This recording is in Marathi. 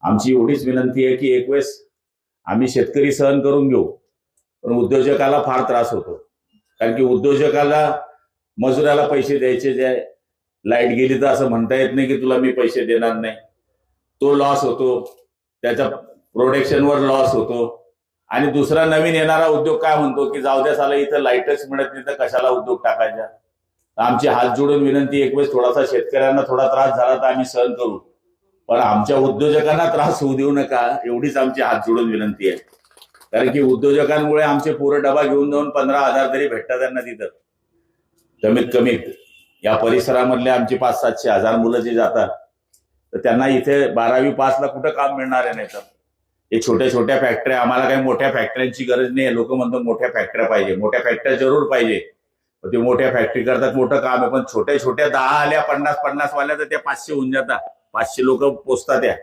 आमची एवढीच विनंती आहे की एक वेळेस आम्ही शेतकरी सहन करून घेऊ, पण उद्योजकाला फार त्रास होतो. कारण की उद्योजकाला मजुराला पैसे द्यायचे, जे लाईट गेली तर असं म्हणता येत नाही की तुला मी पैसे देणार नाही. तो लॉस होतो, त्याच्या प्रोडक्शनवर लॉस होतो. आणि दुसरा नवीन येणारा उद्योग काय म्हणतो की जाऊ द्या साला, इथं लाईटच मिळत नाही तर कशाला उद्योग टाकायचा. आमची हात जोडून विनंती, एक वेळेस थोडासा शेतकऱ्यांना थोडा त्रास झाला तर आम्ही सहन करू, पण आमच्या उद्योजकांना त्रास होऊ देऊ नका, एवढीच आमची हात जोडून विनंती आहे. कारण की उद्योजकांमुळे आमचे पुरे डबा घेऊन जाऊन 15,000 तरी भेटतात त्यांना तिथं कमीत कमी. या परिसरामधले आमची 500-700 मुलं जी जातात तर त्यांना इथे 12वी पासला कुठं काम मिळणार आहे. नाही तर हे छोट्या छोट्या फॅक्टऱ्या, आम्हाला काही मोठ्या फॅक्टऱ्यांची गरज नाही. लोक म्हणतात मोठ्या फॅक्टऱ्या पाहिजे, मोठ्या फॅक्टऱ्या जरूर पाहिजे. ते मोठ्या फॅक्टरी करतात, मोठं काम आहे, पण छोट्या छोट्या 10 आल्या 50-50 वाल्या तर त्या 500 होऊन जातात. 500 लोक पोचतात त्या.